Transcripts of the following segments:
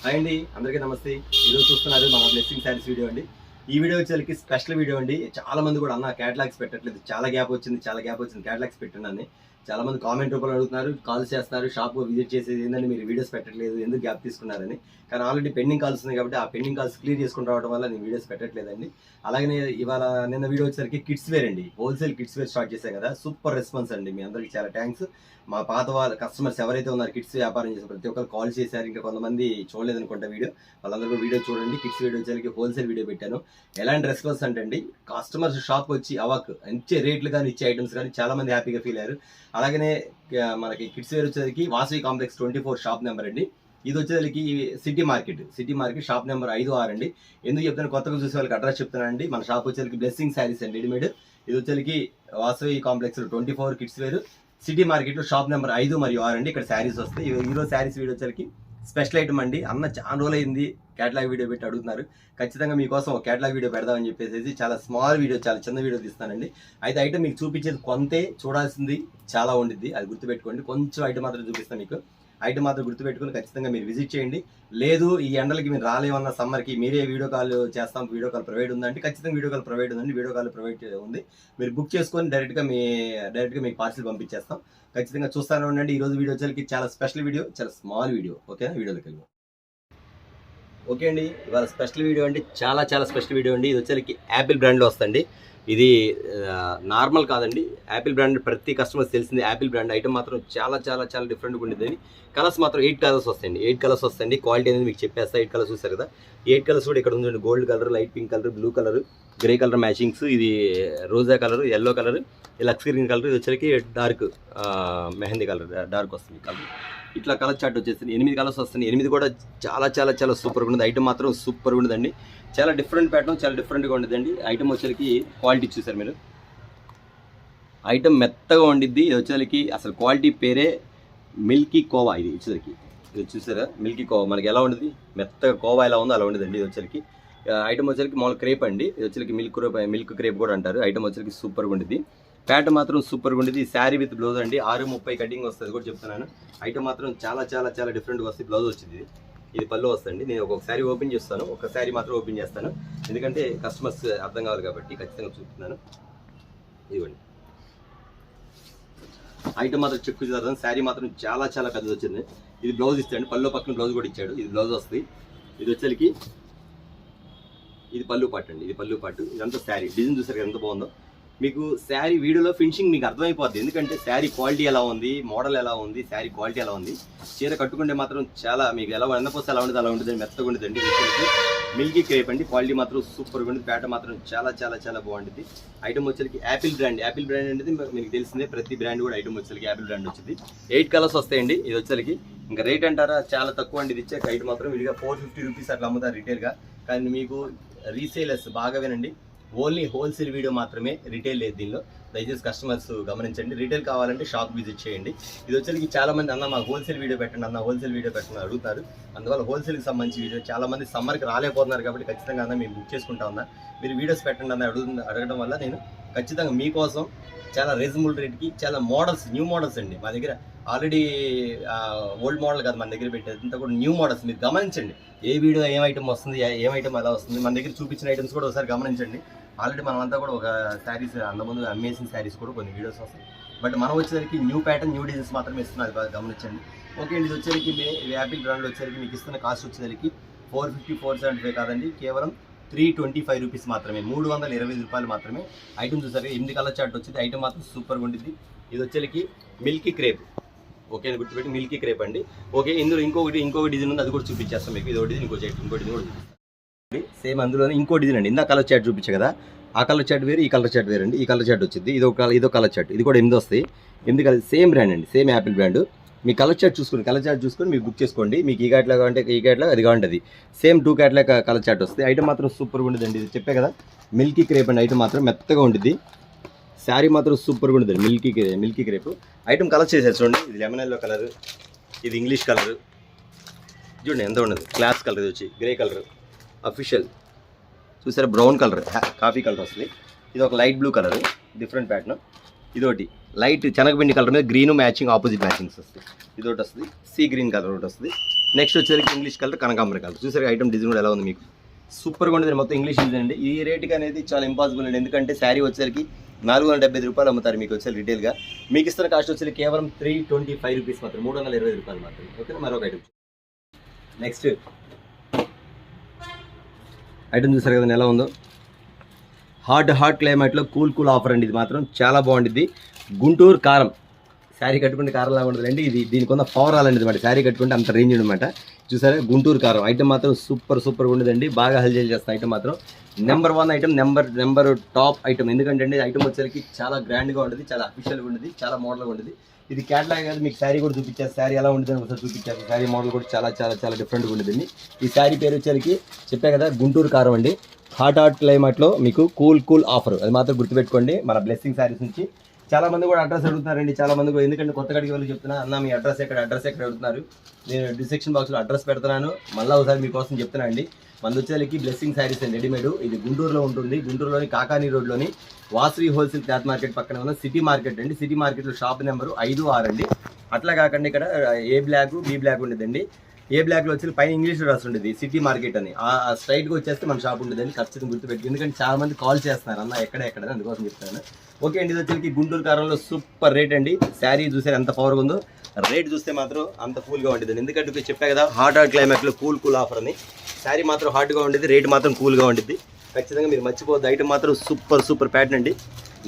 Hi అండి, అందరికీ నమస్తే. ఈరోజు చూస్తున్నారు మన బ్లెస్సింగ్ శారీస్ వీడియో అండి. ఈ వీడియో వచ్చేసరికి స్పెషల్ వీడియో అండి. చాలా మంది కూడా అన్న క్యాటలాగ్స్ పెట్టట్లేదు, చాలా గ్యాప్ వచ్చింది క్యాటలాగ్స్ పెట్టండి. చాలా మంది కామెంట్ రూపంలో అడుగుతున్నారు, కాల్స్ చేస్తున్నారు, షాప్ విజిట్ చేసేది ఏంటంటే మీరు వీడియోస్ పెట్టట్లేదు, ఎందుకు గ్యాప్ తీసుకున్నారని. కానీ ఆల్రెడీ పెండింగ్ కాల్స్ ఉన్నాయి కాబట్టి ఆ పెండింగ్ కాల్స్ క్లియర్ చేసుకుని రావడం వల్ల నేను వీడియోస్ పెట్టట్లేదండి. అలాగే ఇవాళ నిన్న వీడియో వచ్చేసరికి కిడ్స్ వేర్ అండి, హోల్సేల్ కిడ్స్ వేర్ స్టార్ట్ చేశాం కదా. సూపర్ రెస్పాన్స్ అండి, మీ అందరికీ చాలా థ్యాంక్స్. మా పాత వాళ్ళ కస్టమర్స్ ఎవరైతే ఉన్నారు కిడ్స్ వ్యాపారం చేసే ప్రతి ఒక్కరు కాల్ చేశారు. ఇంకా కొంతమంది చూడలేదనుకుంటా వీడియో, వాళ్ళందరూ కూడా వీడియో చూడండి. కిడ్స్ వీడియో వచ్చేసరికి హోల్సేల్ వీడియో పెట్టాను. ఎలాంటి రెస్పాన్స్ అంటే అండి, కస్టమర్స్ షాప్ వచ్చి అవాక్ ఇచ్చే రేట్లు కానీ ఇచ్చే ఐటమ్స్ కానీ చాలా మంది హ్యాపీగా ఫీల్ అయ్యారు. అలాగనే మనకి కిడ్స్ వేర్ వచ్చేసరికి వాసవి కాంప్లెక్స్ 24 షాప్ నెంబర్ అండి. ఇది వచ్చేసరికి సిటీ మార్కెట్ షాప్ నెంబర్ 5-6 అండి. ఎందుకు చెప్తాను, కొత్తగా చూసే వాళ్ళకి అడ్రస్ చెప్తానండి. మన షాప్ వచ్చేసరికి బ్లెస్సింగ్ శారీస్ అండి, రెడీమేడ్. ఇది వచ్చేసరికి Vasavi complex 24 kids wear city market shop number 5 మరియు 6 అండి. ఇక్కడ శారీస్ వస్తాయి. ఈరోజు శారీస్ వీడియో వచ్చేసరికి స్పెషల్ ఐటమ్ అండి. అన్న చాలా రోజులు అయింది క్యాటలాగ్ వీడియో పెట్టి అడుగుతున్నారు. ఖచ్చితంగా మీకోసం ఒక క్యాటలాగ్ వీడియో పెడదామని చెప్పేసి చాలా స్మాల్ వీడియో, చాలా చిన్న వీడియో తీస్తానండి. అయితే ఐటమ్ మీకు చూపించేది కొంతే, చూడాల్సింది చాలా ఉండిద్ది, అది గుర్తుపెట్టుకోండి. కొంచెం ఐటమ్ మాత్రం చూపిస్తాను మీకు. ఐటమ్ మాత్రం గుర్తుపెట్టుకుని ఖచ్చితంగా మీరు విజిట్ చేయండి. లేదు ఈ ఎండలకి మీరు రాలేమన్న సమ్మర్కి మీరే వీడియో కాల్ చేస్తాం, వీడియో కాల్ ప్రొవైడ్ ఉందంటే ఖచ్చితంగా వీడియో కాల్ ప్రొవైడ్ ఉందండి. వీడియో కాల్ ప్రొవైడ్ ఉంది, మీరు బుక్ చేసుకొని డైరెక్ట్గా మీకు పార్సిల్ పంపించేస్తాం. ఖచ్చితంగా చూస్తానే ఉండండి. ఈరోజు వీడియో వచ్చేసరికి చాలా స్పెషల్ వీడియో, చాలా స్మాల్ వీడియో. ఓకేనా, వీడియోలోకి వెళ్ళి ఓకే అండి. ఇవాళ స్పెషల్ వీడియో అండి, చాలా స్పెషల్ వీడియో అండి. ఇది వచ్చేసరికి యాపిల్ బ్రాండ్లో వస్తుంది. ఇది నార్మల్ కాదండి, యాపిల్ బ్రాండ్ ప్రతి కస్టమర్స్ తెలిసింది. యాపిల్ బ్రాండ్ ఐటమ్ మాత్రం చాలా డిఫరెంట్గా ఉండేది. కలర్స్ మాత్రం 8 కలర్స్ వస్తాయండి. 8 కలర్స్ వస్తాయండి. క్వాలిటీ అనేది మీకు చెప్పేస్తా. 8 కలర్స్ చూసారు కదా, 8 కలర్స్ కూడా ఇక్కడ ఉందండి. Gold colour, light pink colour, blue colour, grey colour matchings. ఇది రోజా కలర్, ఎల్లో కలర్, లక్స్ గ్రీన్ కలర్. ఇది వచ్చేసరికి డార్క్ మెహందీ కలర్, డార్క్ వస్తుంది కలర్. ఇట్లా కలర్ చార్ట్ వచ్చేసింది. 8 కలర్స్ వస్తుంది. 8 కూడా చాలా సూపర్గా ఉంది. ఐటమ్ మాత్రం సూపర్గా ఉండదండి. చాలా డిఫరెంట్ ప్యాటర్న్, చాలా డిఫరెంట్గా ఉండదండి. ఐటమ్ వచ్చేసరికి క్వాలిటీ చూసారు మీరు, ఐటమ్ మెత్తగా ఉండిద్ది. ఇది వచ్చేసరికి అసలు క్వాలిటీ పేరే మిల్కీ కోవా. ఇది వచ్చేసరికి ఇది చూసారా, మిల్కీ కోవా మనకి ఎలా ఉండదు, మెత్తగా కోవా ఎలా ఉందో అలా ఉండదండి. ఇది వచ్చేసరికి ఐటమ్ వచ్చేసరికి మామూలు క్రేప్ అండి. ఇది వచ్చేసరికి మిల్క్ క్రేప్ కూడా అంటారు. ఐటమ్ వచ్చేసరికి సూపర్గా ఉండిద్ది. ప్యాటర్న్ మాత్రం సూపర్గా ఉండేది. శారీ విత్ బ్లౌజ్ అండి. 6:30 కటింగ్ వస్తుంది కూడా చెప్తున్నాను. ఐటమ్ మాత్రం చాలా డిఫరెంట్గా వస్తుంది. బ్లౌజ్ వచ్చింది, ఇది పళ్ళు వస్తుంది. నేను ఒక్కొక్క శారీ ఓపెన్ చేస్తాను, ఒక శారీ మాత్రం ఓపెన్ చేస్తాను, ఎందుకంటే కస్టమర్స్ అర్థం కావాలి కాబట్టి ఖచ్చితంగా చూపుతున్నాను. ఇదిగోండి, ఐటమ్ మాత్రం చెక్కు చేద్దాం. శారీ మాత్రం చాలా పెద్దది వచ్చింది. ఇది బ్లౌజ్ ఇస్తాడు, పళ్ళు పక్కన బ్లౌజ్ కూడా ఇచ్చాడు. ఇది బ్లౌజ్ వస్తుంది. ఇది వచ్చేసరికి ఇది పళ్ళు పాటు అండి, ఇది పళ్ళు పాటు. ఇదంతా శారీ డిజైన్ చూసారు ఎంత బాగుందో. మీకు శారీ వీడియోలో ఫినిషింగ్ మీకు అర్థమైపోద్ది, ఎందుకంటే శారీ క్వాలిటీ ఎలా ఉంది, మోడల్ ఎలా ఉంది, శారీ క్వాలిటీ ఎలా ఉంది. చీర కట్టుకుంటే మాత్రం చాలా మీకు ఎలా ఎండపోతే ఎలా ఉంటుంది అలా ఉంటుంది, మెత్తగా ఉంటుందండి. మిల్కీ క్రేప్ అండి. క్వాలిటీ మాత్రం సూపర్గా ఉంటుంది. ప్యాటర్న్ మాత్రం చాలా బాగుంటుంది. ఐటమ్ వచ్చేసరికి యాపిల్ బ్రాండ్ అనేది మీకు తెలిసిందే. ప్రతి బ్రాండ్ కూడా ఐటమ్ వచ్చేసరికి యాపిల్ బ్రాండ్ వచ్చింది. 8 కలర్స్ వస్తాయండి. ఇది వచ్చేసరికి ఇంకా రేట్ అంటారా, చాలా తక్కువ అండి. ఇది ఇచ్చే ఐటమ్ మాత్రం విడిగా 450 రూపీస్ అట్లా అమ్ముతారు రిటైల్గా. కానీ మీకు రీసేలర్స్ బాగా వినండి, ఓన్లీ హోల్సేల్ వీడియో మాత్రమే, రిటైల్ లేదు దీనిలో. దయచేసి కస్టమర్స్ గమనించండి. రిటైల్ కావాలంటే షాప్ విజిట్ చేయండి. ఇది వచ్చేసరికి చాలా మంది అన్న మాకు హోల్సేల్ వీడియో పెట్టండి అన్న, హోల్సేల్ వీడియో పెట్టండి అడుగుతారు. అందువల్ల హోల్సేల్కి సంబంధించి వీడియో చాలా మంది సమ్మర్కి రాలేకపోతున్నారు కాబట్టి ఖచ్చితంగా అన్న మేము బుక్ చేసుకుంటా ఉన్నా, మీరు వీడియోస్ పెట్టండి అన్న అడగడం వల్ల నేను ఖచ్చితంగా మీకోసం చాలా రీజనబుల్ రేట్కి చాలా మోడల్స్, న్యూ మోడల్స్ అండి మా దగ్గర. ఆల్రెడీ ఓల్డ్ మోడల్ కాదు మన దగ్గర పెట్టేది, అంతా కూడా న్యూ మోడల్స్. మీరు గమనించండి, ఏ వీడియో ఏం ఐటమ్ వస్తుంది, ఏం ఐటమ్ ఎలా వస్తుంది. మన దగ్గర చూపించిన ఐటమ్స్ కూడా ఒకసారి గమనించండి. ఆల్రెడీ మనమంతా కూడా ఒక శారీస్ అంతకుముందు అమేజింగ్ శారీస్ కూడా కొన్ని వీడియోస్ వస్తాయి. బట్ మనం వచ్చేసరికి న్యూ ప్యాటర్న్, న్యూ డిజైన్స్ మాత్రమే ఇస్తున్నారు, బాగా గమనించండి. ఓకే అండి. ఇది వచ్చేసరికి యాపిల్ బ్రాండ్లో వచ్చేసరికి మీకు ఇస్తున్న కాస్ట్ వచ్చేసరికి 450, 475 కాదండి, కేవలం 325 రూపీస్ మాత్రమే, 325 రూపాయలు మాత్రమే. ఐటమ్ చూసారు, 8 కలర్ చార్ట్ వచ్చింది. ఐటమ్ మాత్రం సూపర్గా ఉంటుంది. ఇది వచ్చేసరికి మిల్కీ క్రేప్. ఓకే అని గుర్తుపెట్టి, మిల్కీ క్రేప్ అండి. ఓకే, ఇందులో ఇంకొక డిజైన్ ఉంది, అది కూడా చూపించేస్తాం మీకు. ఇది ఒకటి డిజైన్, ఇంకో డిజైన్ కూడా చూపిస్తాం. సేమ్ అందులోనే ఇంకో డిజైన్ అండి. ఇందా కలర్ చార్ట్ చూపించా కదా, ఆ కలర్ చార్ట్ వేరు, ఈ కలర్ చార్ట్ వేరు అండి. ఈ కలర్ చార్ట్ వచ్చింది, ఇదో కలర్ చార్ట్. ఇది కూడా 8 వస్తాయి. 8 కలర్, సేమ్ బ్రాండ్ అండి, సేమ్ యాపిల్ బ్రాండ్. మీ కలర్ చార్ట్ చూసుకొని మీరు బుక్ చేసుకోండి. మీకు ఈ క్యాట్లాగ్ అంటే ఈ క్యాట్లాగ్, అది కావాలంటే సేమ్ 2 క్యాట్లాగ్ కలర్ చార్ట్ వస్తుంది. ఐటమ్ మాత్రం సూపర్గా ఉండదండి. ఇది చెప్పే కదా, మిల్కీ క్రేప్ అండి. ఐటమ్ మాత్రం మెత్తగా ఉంటుంది. శారీ మాత్రం సూపర్గా ఉంటుంది. మిల్కీ క్రేప్ ఐటమ్ కలర్ చేసేది చూడండి. ఇది లెమన్ ఎల్లో కలర్, ఇది ఇంగ్లీష్ కలర్ చూడండి ఎంత ఉండదు. క్లాస్ కలర్, ఇది వచ్చి గ్రే కలర్ అఫీషియల్ చూసారా, బ్రౌన్ కలర్, కాఫీ కలర్ వస్తుంది. ఇది ఒక light blue colour, different pattern. ఇదొకటి లైట్ శనగపిండి కలర్ మీద గ్రీన్ మ్యాచింగ్, ఆపోజిట్ మ్యాచింగ్స్ వస్తాయి. ఇదొకటి వస్తుంది, సీ గ్రీన్ కలర్ ఒకటి వస్తుంది. నెక్స్ట్ వచ్చేసరికి ఇంగ్లీష్ కలర్ కనకాంబర కలర్. చూసారు ఐటమ్ డిజైన్ కూడా ఎలా ఉంది మీకు, సూపర్గా ఉంటుంది. మొత్తం ఇంగ్లీష్ డిజైన్ అండి. ఈ రేటుకి అనేది చాలా ఇంపాసిబుల్ అండి, ఎందుకంటే శారీ వచ్చేసరికి 475 రూపాయలు అమ్ముతారు మీకు వచ్చేసి రిటైల్గా. మీకు ఇస్తున్న కాస్ట్ వచ్చేసి కేవలం 325 రూపీస్ మాత్రం, 320 రూపాయలు మాత్రం. ఓకే, మరొక ఐటమ్. నెక్స్ట్ ఐటమ్ చూసారు కదండి ఎలా ఉందో, హాట్ క్లైమేట్లో కూల్ ఆఫర్ అండి. ఇది మాత్రం చాలా బాగుంటుంది. గుంటూరు కారం, శారీ కట్టుకుంటే కారం లాగా ఉంటుందండి. ఇది దీనికి ఉన్న పవర్ అలాంటిది అనమాట, శారీ కట్టుకుంటే అంత రేంజ్ అనమాట. చూసారా గుంటూరు కారం ఐటమ్ మాత్రం సూపర్గా ఉండదండి, బాగా హల్జల్ చేస్తాం ఐటమ్ మాత్రం. Number 1 item, number top item. ఎందుకంటే అండి ఐటమ్ వచ్చేసరికి చాలా గ్రాండ్గా ఉంటుంది, చాలా అఫీషియల్గా ఉంటుంది, చాలా మోడల్గా ఉంటుంది. ఇది క్యాట్లాగ్ కాదు, మీకు శారీ కూడా చూపించారు. శారీ ఎలా ఉంటుంది అని ఒకసారి చూపించారు. శారీ మోడల్ కూడా చాలా డిఫరెంట్గా ఉంటుందండి. ఈ శారీ పేరు వచ్చేసరికి చెప్పే కదా గుంటూరు కారం అండి. హాట్ క్లైమేట్లో మీకు కూల్ ఆఫర్, అది మాత్రం గుర్తుపెట్టుకోండి. మన బ్లెస్సింగ్ శారీస్ నుంచి చాలా మంది కూడా అడ్రస్ అడుగుతున్నారండి. చాలా మంది కూడా, ఎందుకంటే కొత్త కడికి వెళ్ళి చెప్తున్నా అన్న మీ అడ్రస్ ఎక్కడ అడుగుతున్నారు. నేను డిస్క్రిప్షన్ బాక్స్లో అడ్రస్ పెడుతున్నాను, మళ్ళీ ఒకసారి మీకోసం చెప్తున్నా అండి. మన వచ్చేసరికి బ్లెస్సింగ్ శారీస్ అండ్ రెడీమేడ్. ఇది గుంటూరులో ఉంటుంది. గుంటూరులోని కాకానీ రోడ్లోని వాసవి హోల్సేల్ క్లాత్ మార్కెట్ పక్కన ఉన్న సిటీ మార్కెట్ అండి. సిటీ మార్కెట్లో షాప్ నెంబరు 5-6 అండి. అట్లా కాకుండా ఇక్కడ ఏ బ్లాక్ బి బ్లాక్ ఉండేదండి. ఏ బ్లాక్లో వచ్చి పైన ఇంగ్లీష్ రాసి ఉంటుంది సిటీ మార్కెట్ అని. ఆ స్ట్రైట్గా వచ్చేస్తే మన షాప్ ఉంటుందని ఖచ్చితంగా గుర్తుపెట్టి, ఎందుకంటే చాలా మంది కాల్ చేస్తున్నారు అన్న ఎక్కడ అందుకోసం చెప్తాను. ఓకే అండి, ఇది వచ్చేసరికి గుంటూరు కారంలో సూపర్ రేట్ అండి. శారీ చూసారు ఎంత పవర్గా ఉందో, రేట్ చూస్తే మాత్రం అంత కూల్గా ఉంటుంది. ఎందుకంటే చెప్పా కదా హాట్ క్లైమేట్లో కూల్ ఆఫర్ అని. శారీ మాత్రం హాట్గా ఉండేది, రేట్ మాత్రం కూల్గా ఉండేది. ఖచ్చితంగా మీరు మర్చిపోవద్దు. ఐటమ్ మాత్రం సూపర్ ప్యాటర్న్ అండి.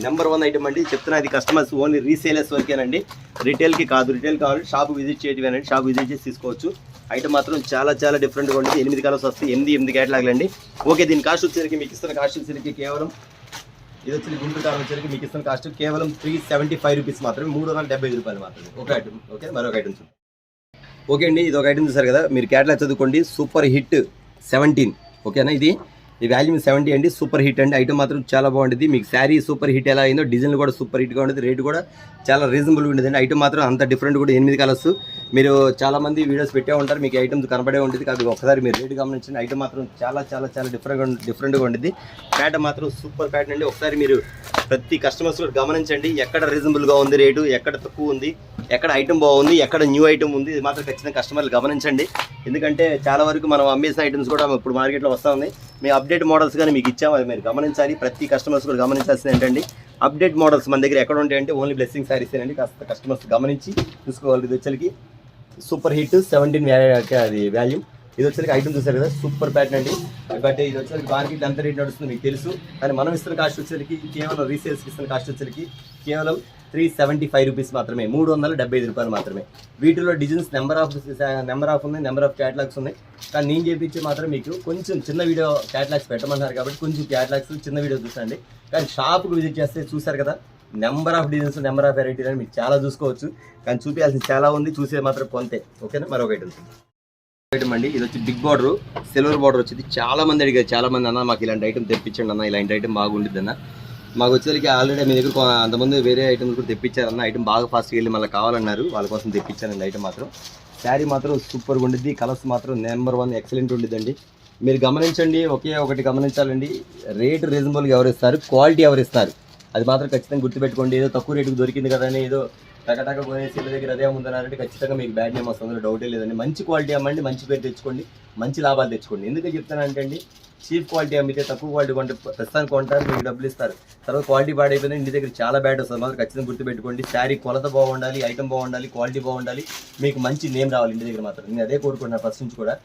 నెంబర్ 1 ఐటమ్ అండి. చెప్తున్నా ఇది కస్టమర్స్ ఓన్లీ రీసేలర్స్ వరకేనండి, రిటైల్కి కాదు. రిటైల్ కావాలి షాప్ విజిట్ చేయటమేనండి, షాప్ విజిట్ చేసి తీసుకోవచ్చు. ఐటమ్ మాత్రం చాలా డిఫరెంట్గా ఉంటుంది. 8 కలర్స్ వస్తాయి, 8 క్యాటలాగ్లు అండి. ఓకే, దీని కాస్ట్ వచ్చేసరికి మీకు ఇస్తున్న కాస్ట్ వచ్చేసరికి కేవలం, ఇది వచ్చి గుంటూరు కారం వచ్చేసరికి మీకు ఇస్తున్న కాస్ట్ కేవలం 375 రూపీస్ మాత్రమే, 375 రూపాయలు మాత్రమే ఒక ఐటమ్. ఓకే, మరొక ఐటమ్ చూడండి. ఓకే అండి, ఇది ఒక ఐటమ్ చూసారు కదా, మీరు క్యాటలాగ్ చదువుకోండి. Super hit 17. ఓకేనా, ఈ వాల్యూమ్ 70 అండి. సూపర్ హిట్ అండి. ఐటమ్ మాత్రం చాలా బాగుంటుంది. మీకు శారీ సూపర్ హిట్ ఎలా అయిందో డిజైన్ కూడా సూపర్ హిట్గా ఉంటుంది. రేట్ కూడా చాలా రీజనబుల్గా ఉంటుంది అండి. ఐటమ్ మాత్రం అంత డిఫరెంట్ కూడా 8 కలర్స్. మీరు చాలా మంది వీడియోస్ పెట్టే ఉంటారు, మీకు ఐటమ్స్ కనబడే ఉంటుంది. కాబట్టి ఒకసారి మీరు రేట్ గమనించండి. ఐటమ్ మాత్రం చాలా డిఫరెంట్గా ఉంటుంది. ప్యాటర్న్ మాత్రం సూపర్ ప్యాటర్న్ అండి. ఒకసారి మీరు ప్రతి కస్టమర్స్ కూడా గమనించండి, ఎక్కడ రీజనబుల్గా ఉంది రేటు, ఎక్కడ తక్కువ ఉంది, ఎక్కడ ఐటమ్ బాగుంది, ఎక్కడ న్యూ ఐటమ్ ఉంది. ఇది మాత్రం ఖచ్చితంగా కస్టమర్లు గమనించండి. ఎందుకంటే చాలా వరకు మనం అమ్మేసిన ఐటమ్స్ కూడా ఇప్పుడు మార్కెట్లో వస్తూ ఉంది. మీ అప్డేట్ మోడల్స్ కానీ మీకు ఇచ్చాము, అది మీరు గమనించాలి. ప్రతి కస్టమర్స్ కూడా గమనించాల్సింది ఏంటంటే అప్డేట్ మోడల్స్ మన దగ్గర ఎక్కడ ఉంటాయంటే ఓన్లీ బ్లెస్సింగ్ శారీస్ అండి. కాస్త కస్టమర్స్ గమనించి చూసుకోవాలి. ఇది వచ్చేసరికి సూపర్ హిట్ 17 అది వాల్యూమ్. ఇది వచ్చేసరికి ఐటమ్ చూసారు కదా, సూపర్ ప్యాటర్న్ అండి. బట్ ఇది వచ్చేసరికి మార్కెట్ ఎంత రేట్ నడుస్తుంది మీకు తెలుసు. కానీ మనం ఇస్తున్న కాస్ట్ వచ్చేసరికి కేవలం రీసేల్స్కి ఇస్తున్న కాస్ట్ వచ్చేసరికి కేవలం 375 రూపీస్ మాత్రమే, 375 రూపాయలు మాత్రమే. వీటిలో డిజైన్స్ నెంబర్ ఆఫ్ ఉన్నాయి, నెంబర్ ఆఫ్ క్యాటలాగ్స్ ఉన్నాయి. కానీ నేను చేపించి మాత్రం మీకు కొంచెం చిన్న వీడియో క్యాటలాగ్స్ పెట్టమన్నారు కాబట్టి కొంచెం క్యాటలాగ్స్ చిన్న వీడియో చూసండి. కానీ షాప్కి విజిట్ చేస్తే చూసారు కదా, number of designs, number of వెరైటీలు అని మీకు చాలా చూసుకోవచ్చు. కానీ చూపించాల్సింది చాలా ఉంది, చూసే మాత్రం కొంతే. ఓకేనా, మరొక ఐటమ్ అండి. ఇది వచ్చి బిగ్ బార్డర్, సిల్వర్ బార్డర్ వచ్చింది. చాలా మంది అడిగారు, చాలా మంది అన్న మాకు ఇలాంటి ఐటమ్ తెప్పించండి అన్న, ఇలాంటి ఐటమ్ బాగుంటుంది అన్న. మాకు వచ్చేసరికి ఆల్రెడీ మీ దగ్గర అంతమంది వేరే ఐటమ్స్ కూడా తెప్పించారన్న. ఐటమ్ బాగా ఫాస్ట్గా వెళ్ళి మళ్ళీ కావాలన్నారు, వాళ్ళ కోసం తెప్పించానండి. ఐటమ్ మాత్రం శారీ మాత్రం సూపర్గా ఉండిద్ది. కలర్స్ మాత్రం నెంబర్ 1 ఎక్సలెంట్ ఉండిద్దండి. మీరు గమనించండి, ఒకే ఒకటి గమనించాలండి, రేటు రీజనబుల్గా ఎవరు ఇస్తారు, క్వాలిటీ ఎవరు ఇస్తారు, అది మాత్రం ఖచ్చితంగా గుర్తుపెట్టుకోండి. ఏదో తక్కువ రేటుకు దొరికింది కదా అని ఏదో టకటక పోయేసి వీళ్ళ దగ్గర అదే ఉందన్నారంటే ఖచ్చితంగా మీకు బ్యాడ్ నేమ్ వస్తుంది, డౌటే లేదండి. మంచి క్వాలిటీ అమ్మండి, మంచి పేరు తెచ్చుకోండి, మంచి లాభాలు తెచ్చుకోండి. ఎందుకు చెప్తానంటే అండి, చీప్ క్వాలిటీ అమ్మితే తక్కువ క్వాలిటీ కొంటే ప్రస్తుతానికి కొంటారు, మీకు డబ్బులు ఇస్తారు. తర్వాత క్వాలిటీ బాడైపోయింది, ఇంటి దగ్గర చాలా బ్యాడ్ వస్తుంది. మాత్రం ఖచ్చితంగా గుర్తుపెట్టుకోండి. శారీ కొలత బాగుండాలి, ఐటమ్ బాగుండాలి, క్వాలిటీ బాగుండాలి, మీకు మంచి నేమ్ రావాలి ఇంటి దగ్గర మాత్రం. నేను అదే కోరుకుంటున్నాను ఫస్ట్ నుంచి కూడా.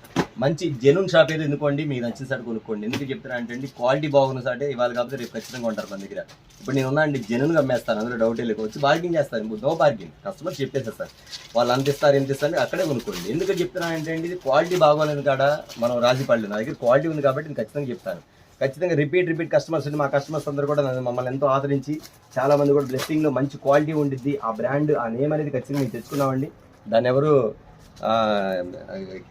మంచి జెన్యూన్ షాప్ ఏదో ఎన్నుకోండి, మీకు నచ్చిన సార్ కొనుక్కోండి. ఎందుకు చెప్తున్నా అంటే క్వాలిటీ బాగున్న సాటే ఇవాళ కాకపోతే రేపు ఖచ్చితంగా ఉంటారు మన దగ్గర. ఇప్పుడు నేను ఉన్నా అండి, జెన్యూన్గా అమ్మేస్తాను, అందులో డౌటే లేక వచ్చి బార్గింగ్ చేస్తాను. నో బార్గింగ్, కస్టమర్ చెప్పేస్తారు వాళ్ళు అంత ఇస్తారు ఎంత ఇస్తారు అక్కడే కొనుక్కోండి. ఎందుకు చెప్తున్నా అంటే ఇది క్వాలిటీ బాగోలేదు కాడ మనం రాజీ పడలేదు. నా దగ్గర క్వాలిటీ ఉంది కాబట్టి నేను ఖచ్చితంగా చెప్తాను. ఖచ్చితంగా రిపీట్ కస్టమర్స్ అండి. మా కస్టమర్స్ అందరూ కూడా మమ్మల్ని ఎంతో ఆదరించి చాలా మంది కూడా బ్లెస్సింగ్లో మంచి క్వాలిటీ ఉండిద్ది. ఆ బ్రాండ్, ఆ నేమ్ అనేది ఖచ్చితంగా మేము తెచ్చుకున్నామండి. దాన్ని ఎవరు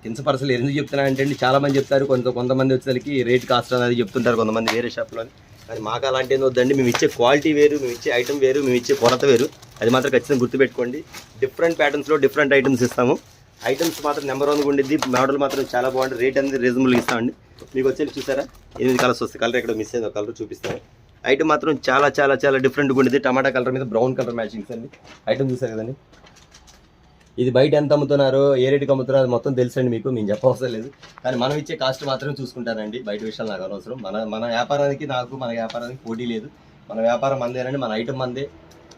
కించపరచలేదు. ఎందుకు చెప్తున్నా అంటే అండి, చాలామంది చెప్తారు, కొంతమంది వచ్చేసరికి రేట్ కాస్ట్ అనేది చెప్తుంటారు కొంతమంది వేరే షాప్లో. కానీ మాకు అలాంటి ఏం వద్దండి. మేము ఇచ్చే క్వాలిటీ వేరు, మేము ఇచ్చే ఐటమ్ వేరు, మేము ఇచ్చే కొరత వేరు. అది మాత్రం ఖచ్చితంగా గుర్తుపెట్టుకోండి. డిఫరెంట్ ప్యాటర్న్స్లో డిఫరెంట్ ఐటమ్స్ ఇస్తాము. ఐటమ్స్ మాత్రం నెంబర్ 1 ఉండిద్ది. మోడల్ మాత్రం చాలా బాగుంటుంది. రేట్ అనేది రీజనబుల్గా ఇస్తామండి. మీకు వచ్చేసి చూసారా 8 కలర్స్ వస్తాయి. కలర్ ఎక్కడ మిస్ అయింది, ఒక కలర్ చూపిస్తాను. ఐటమ్ మాత్రం చాలా డిఫరెంట్గా ఉండిద్ది. టమాటా కలర్ మీద బ్రౌన్ కలర్ మ్యాచింగ్స్ అండి. ఐటమ్ చూసారు కదండి, ఇది బయట ఎంత అమ్ముతున్నారో ఏ రేటుకి అమ్ముతున్నారో మొత్తం తెలుసండి మీకు, మేము చెప్పవసరం లేదు. కానీ మనం ఇచ్చే కాస్ట్ మాత్రం చూసుకుంటానండి, బయట విషయాలు నాకు అనవసరం. మన వ్యాపారానికి మన వ్యాపారానికి పోటీ లేదు. మన వ్యాపారం మందేనండి, మన ఐటమ్ మందే.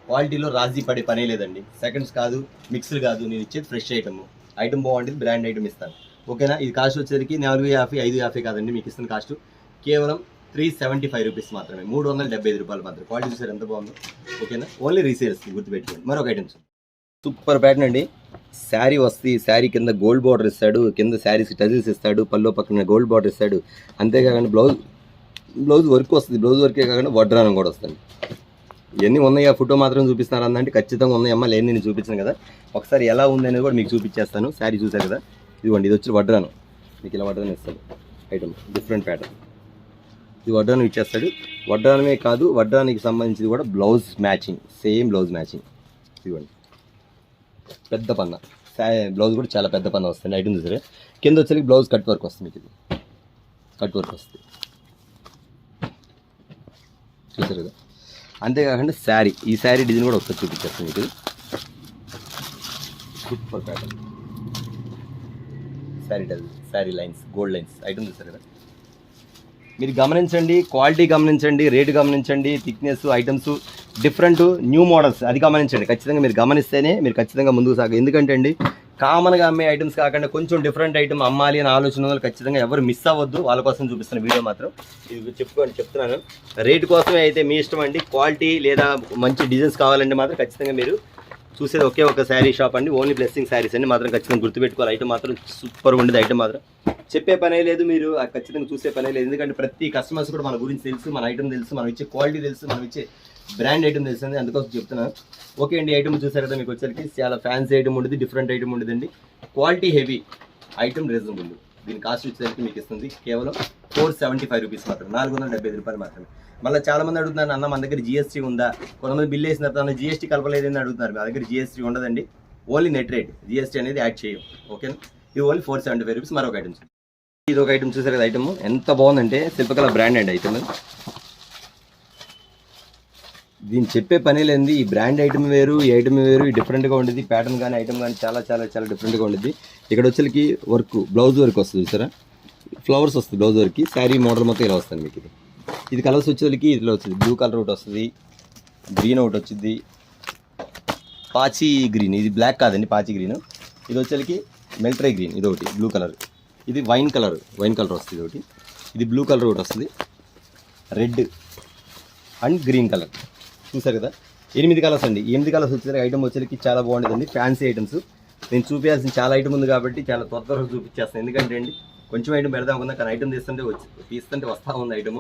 క్వాలిటీలో రాజీ పడే పనే లేదండి. సెకండ్స్ కాదు, మిక్స్లు కాదు, నేను ఇచ్చేది ఫ్రెష్ ఐటమ్ బాగుంటుంది, బ్రాండ్ ఐటమ్ ఇస్తాను. ఓకేనా. ఇది కాస్ట్ వచ్చేసరికి 450, 550 కాదండి మీకు ఇస్తున్న కాస్ట్, కేవలం 375 రూపీస్ మాత్రమే, 375 రూపాయలు మాత్రమే. క్వాలిటీ చూసారు ఎంత బాగుందో. ఓకేనా. ఓన్లీ రీసేల్స్కి గుర్తుపెట్టుకోండి. మరొక ఐటమ్స్ సూపర్ ప్యాటర్న్ అండి. శారీ వస్తుంది, శారీ కింద గోల్డ్ బార్డర్ ఇస్తాడు, కింద శారీస్ టజిల్స్ ఇస్తాడు, పల్లో పక్కన గోల్డ్ బార్డర్ ఇస్తాడు. అంతేకాకుండా బ్లౌజ్ వర్క్ వస్తుంది. బ్లౌజ్ వర్కే కాకుండా వడ్రానం కూడా వస్తుంది. ఇవన్నీ ఉన్నాయా, ఫోటో మాత్రం చూపిస్తున్నారు అన్నంటే ఖచ్చితంగా ఉన్నాయమ్మా, లేని నేను చూపించాను కదా. ఒకసారి ఎలా ఉందనేది కూడా మీకు చూపించేస్తాను. శారీ చూసారు కదా, ఇదిగోండి. ఇది వచ్చి వడ్రానం, మీకు ఇలా వడ్రానం ఇస్తాడు. Item different pattern. ఇది వడ్రానం ఇచ్చేస్తాడు. వడ్రానమే కాదు, వడ్రానికి సంబంధించి కూడా blouse matching, same blouse matching. ఇదిగోండి పెద్ద పన్న, బ్లౌజ్ కూడా చాలా పెద్ద పన్న వస్తుంది. ఐటమ్ చూసారు. కింద వచ్చేసరికి బ్లౌజ్ కట్ వర్క్ వస్తుంది. మీకు ఇది కట్ వర్క్ వస్తుంది, చూసారు కదా. అంతేకాకుండా శారీ, ఈ శారీ డిజైన్ కూడా ఒకసారి చూపించేస్తాను మీకు. Super pattern sari dull, sari lines, gold lines. Item చూస్తారు కదా. మీరు గమనించండి, క్వాలిటీ గమనించండి, రేటు గమనించండి, thickness, items different, new models అది గమనించండి. ఖచ్చితంగా మీరు గమనిస్తేనే మీరు ఖచ్చితంగా ముందుకు సాగు. ఎందుకంటే అండి, కామన్గా అమ్మే ఐటమ్స్ కాకుండా కొంచెం డిఫరెంట్ ఐటమ్ అమ్మాలి అని ఆలోచన వాళ్ళు ఖచ్చితంగా ఎవరు మిస్ అవ్వద్దు. వాళ్ళ కోసం చూపిస్తున్న వీడియో మాత్రం ఇది చెప్తున్నాను. రేటు కోసమే అయితే మీ ఇష్టం అండి. క్వాలిటీ లేదా మంచి డిజైన్స్ కావాలంటే మాత్రం ఖచ్చితంగా మీరు చూసేది ఒకే ఒక శారీ షాప్ అండి, ఓన్లీ బ్లెస్సింగ్ శారీస్ అండి. మాత్రం ఖచ్చితంగా గుర్తుపెట్టుకోవాలి. ఐటమ్ మాత్రం సూపర్ ఉండేది. ఐటమ్ మాత్రం చెప్పే పనే లేదు, మీరు ఖచ్చితంగా చూసే పనే లేదు. ఎందుకంటే ప్రతి కస్టమర్స్ కూడా మన గురించి తెలుసు, మన ఐటమ్ తెలుసు, మనం ఇచ్చే క్వాలిటీ తెలుసు, మనం ఇచ్చే బ్రాండ్ ఐటమ్ తెలుసు అండి. అందుకోసం చెప్తున్నాను. ఓకే అండి. ఐటమ్ చూసారు కదా, మీకు వచ్చేసరికి చాలా ఫ్యాన్సీ ఐటమ్ ఉండేది, డిఫరెంట్ ఐటమ్ ఉండేదండి. Quality heavy, item reasonable. దీని కాస్ట్ వచ్చేసరికి మీకు ఇస్తుంది కేవలం 475 రూపీస్ మాత్రం, 475 రూపాయలు మాత్రమే. మళ్ళీ చాలా మంది అడుగుతున్నారు, అన్న మన దగ్గర జిఎస్టీ ఉందా, కొంతమంది బిల్ వేసిన తర్వాత జిఎస్టీ కలపలేదని అడుగుతున్నారు. మా దగ్గర జిఎస్టీ ఉండదండి, ఓన్లీ నెట్ రేట్, జిఎస్టీ అనేది యాడ్ చేయం. ఓకేనా. ఇది ఓన్లీ 475 రూపీస్. మరొక ఐటమ్స్, ఇది ఒక ఐటమ్ చూసారు కదా. ఐటమ్ ఎంత బాగుందంటే శిల్పకళ బ్రాండ్ అండి ఐటమ్. దీన్ని చెప్పే పని లేనిది. ఈ బ్రాండ్ ఐటమ్ వేరు, ఈ ఐటమ్ వేరు, ఈ డిఫరెంట్గా ఉండేది. ప్యాటర్న్ కానీ ఐటమ్ కానీ చాలా చాలా చాలా డిఫరెంట్గా ఉండేది. ఇక్కడ వచ్చేసరికి వర్క్, బ్లౌజ్ వర్క్ వస్తుంది చూసారా, ఫ్లవర్స్ వస్తుంది బ్లౌజ్ వర్క్కి. శారీ మోడల్ మొత్తం ఇలా వస్తుంది మీకు. ఇది కలర్స్ వచ్చేసరికి ఇదిలో వచ్చింది, బ్లూ కలర్ ఒకటి వస్తుంది, గ్రీన్ ఒకటి వచ్చింది, పాచి గ్రీన్, ఇది బ్లాక్ కాదండి పాచి గ్రీన్. ఇది వచ్చేసరికి మిలిటరీ గ్రీన్, ఇది ఒకటి బ్లూ కలర్. ఇది వైన్ కలర్ వస్తుంది ఒకటి. ఇది బ్లూ కలర్ ఒకటి వస్తుంది, రెడ్ అండ్ గ్రీన్ కలర్. చూసారు కదా, 8 కలర్స్ అండి. 8 కలర్స్ వచ్చేసరికి ఐటమ్ వచ్చేసరికి చాలా బాగుంటుందండి. ఫ్యాన్సీ ఐటమ్స్ నేను చూపించాల్సిన చాలా ఐటమ్ ఉంది కాబట్టి చాలా త్వరగా చూపించేస్తాను. ఎందుకంటే అండి కొంచెం ఐటమ్ పెడదాం అనుకున్నా, కానీ ఐటమ్ తీస్తుంటే వస్తూ ఉంది ఐటమ్.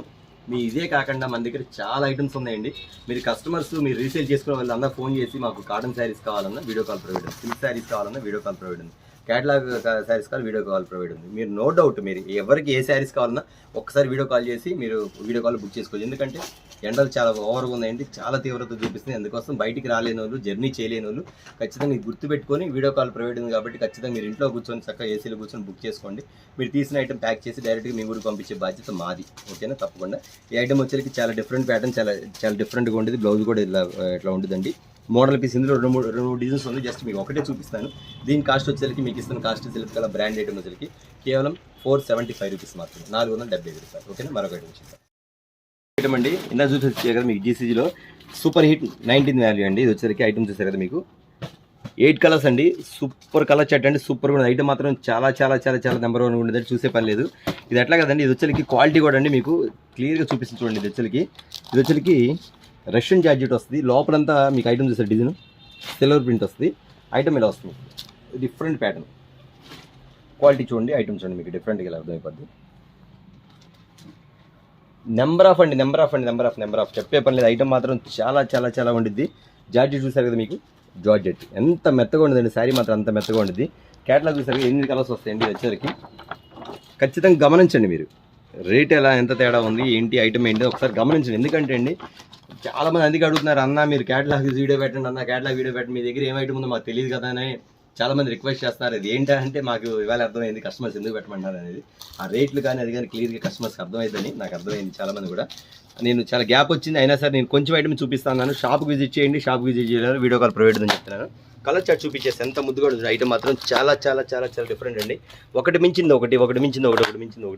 మీ ఇదే కాకుండా మన దగ్గర చాలా ఐటమ్స్ ఉన్నాయండి. మీరు కస్టమర్స్ మీరు రీసేల్ చేసుకునే వాళ్ళు అందరూ ఫోన్ చేసి మాకు కాటన్ శారీస్ కావాలన్నా వీడియో కాల్ ప్రొవైడ్ ఉంది, సిల్క్ శారీస్ కావాలన్నా వీడియో కాల్ ప్రొవైడ్ ఉంది, క్యాటలాగ్ శారీస్ కావాలి వీడియో కాల్ ప్రొవైడ్ ఉంది. మీరు నో డౌట్ మీరు ఎవరికి ఏ శారీస్ కావాలన్నా ఒక్కసారి వీడియో కాల్ చేసి మీరు వీడియో కాల్ బుక్ చేసుకోవచ్చు. ఎందుకంటే ఎండలు చాలా ఓవర్గా ఉన్నాయండి, చాలా తీవ్రత చూపిస్తుంది. అందుకోసం బయటికి రాలేని వాళ్ళు, జర్నీ చేయలేని వాళ్ళు ఖచ్చితంగా గుర్తుపెట్టుకొని వీడియో కాల్ ప్రొవైడ్ ఉంది కాబట్టి ఖచ్చితంగా మీరు ఇంట్లో కూర్చొని చక్కగా ఏసీలో కూర్చొని బుక్ చేసుకోండి. మీరు తీసిన ఐటమ్ ప్యాక్ చేసి డైరెక్ట్గా మీ ఊరికి పంపించే బాధ్యత మాది. ఓకేనా. తప్పకుండా. ఈ ఐటమ్ వచ్చేసరికి చాలా డిఫరెంట్ ప్యాటర్న్, చాలా డిఫరెంట్గా ఉండేది. బ్లౌజ్ కూడా ఇట్లా ఉంటుందండి. మోడల్ పీస్ ఇందులో రెండు డిజైన్స్ ఉంది. జస్ట్ మీకు ఒకటే చూపిస్తాను. దీని కాస్ట్ వచ్చేసరికి మీకు ఇస్తున్న కాస్ట్ శిల్పకళ బ్రాండ్ ఐటమ్ వచ్చేసరికి కేవలం 475 రూపీస్ మాత్రమే, 475 రూపాయలు. ఓకేనా. మరొక ఐటమ్ చూద్దాం. ఐటమ్ అండి ఇందా చూసి వచ్చే కదా మీకు జీసీజీలో సూపర్ హిట్ 19 వాల్యూ అండి. ఇది వచ్చేసరికి ఐటమ్ చూసారు కదా మీకు 8 కలర్స్ అండి. సూపర్ కలర్ సెట్ అండి, సూపర్ కూడా ఐటమ్ మాత్రం చాలా చాలా చాలా చాలా నెంబర్ 1 ఉండేది, చూసే పని లేదు. ఇది ఎట్లా కదండి, ఇది వచ్చేసరికి క్వాలిటీ కూడా అండి మీకు క్లియర్గా చూపిస్తుంది చూడండి. ఇది వచ్చేసరికి రష్యన్ జార్జెట్ వస్తుంది. లోపలంతా మీకు ఐటమ్ చూసారు డిజైన్ సిల్వర్ ప్రింట్ వస్తుంది. ఐటమ్ ఇలా వస్తుంది, డిఫరెంట్ ప్యాటర్న్. క్వాలిటీ చూడండి, ఐటమ్ చూడండి, మీకు డిఫరెంట్గా ఇలా అర్థమైపోద్ది. నెంబర్ ఆఫ్ చెప్పే పని లేదు. ఐటమ్ మాత్రం చాలా చాలా చాలా ఉండిద్ది. జార్జెట్ చూసారు కదా మీకు, జార్జెట్ ఎంత మెత్తగా ఉండదండి. శారీ మాత్రం అంత మెత్తగా ఉండిద్ది. క్యాటలాగ్ చూసారు 8 కలర్స్ వస్తాయండి. వచ్చేసరికి ఖచ్చితంగా గమనించండి మీరు, రేట్ ఎంత తేడా ఉంది, ఏంటి ఐటమ్ ఏంటి ఒకసారి గమనించండి. ఎందుకంటే అండి చాలామంది అందుకే అడుగుతున్నారు, అన్న మీరు క్యాటలాగ్ వీడియో పెట్టండి, అన్న క్యాటలాగ్ వీడియో పెట్టండి, మీ దగ్గర ఏం ఐటమ్ ఉందో మాకు తెలియదు కదా అని చాలా మంది రిక్వెస్ట్ చేస్తున్నారు, ఇది ఏంటంటే మాకు ఇవాళ అర్థమైంది కస్టమర్స్ ఎందుకు పెట్టమంటారు అనేది. ఆ రేట్లు కానీ అది కానీ క్లియర్గా కస్టమర్స్కి అర్థమైందని నాకు అర్థమైంది. చాలా మంది కూడా నేను చాలా గ్యాప్ వచ్చింది అయినా సరే నేను కొంచెం ఐటమ్ చూపిస్తాను. షాప్కి విజిట్ చేయండి, షాప్కి విజిట్ చేయాలి, వీడియో కాల్ ప్రొవైడ్ అని చెప్తున్నాను. కలర్ చార్ట్ చూపించేసి ఎంత ముద్దుగా ఉంటుంది ఐటమ్ మాత్రం చాలా చాలా చాలా చాలా డిఫరెంట్ అండి. ఒకటి మించింది ఒకటి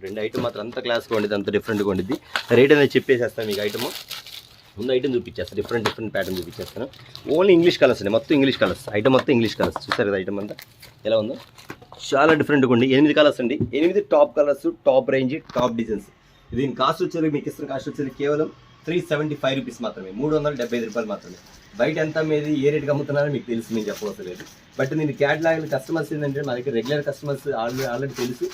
అండి. ఐటమ్ మాత్రం అంత క్లాస్గా ఉండేది, అంత డిఫరెంట్గా ఉండేది. రేట్ అనేది చెప్పేసేస్తాను మీకు. ఐటమ్ ముందు ఐటమ్ చూపించేస్తాను, డిఫరెంట్ ప్యాటర్న్ చూపించేస్తాను. ఓన్లీ ఇంగ్లీష్ కలర్స్ అండి, మొత్తం ఇంగ్లీష్ కలర్స్. ఐటమ్ మొత్తం ఇంగ్లీష్ కలర్స్. చూసారు కదా ఐటమ్ అంతా ఎలా ఉందో, చాలా డిఫరెంట్గా ఉండి 8 కలర్స్ అండి. 8 top colours, top range, top designs. దీని కాస్ట్ వచ్చేది మీకు ఇస్తున్న కాస్ట్ వచ్చేది కేవలం 375 రూపీస్ మాత్రమే, 375 రూపాయలు మాత్రమే. బయట ఎంత మీది ఏ రేట్కి అమ్ముతున్నారో మీకు తెలుసు, మీకు చెప్పవలసిన లేదు. బట్ నేను క్యాటలాగ్ కస్టమర్స్ ఏంటంటే మనకి రెగ్యులర్ కస్టమర్స్ ఆల్రెడీ తెలుసు,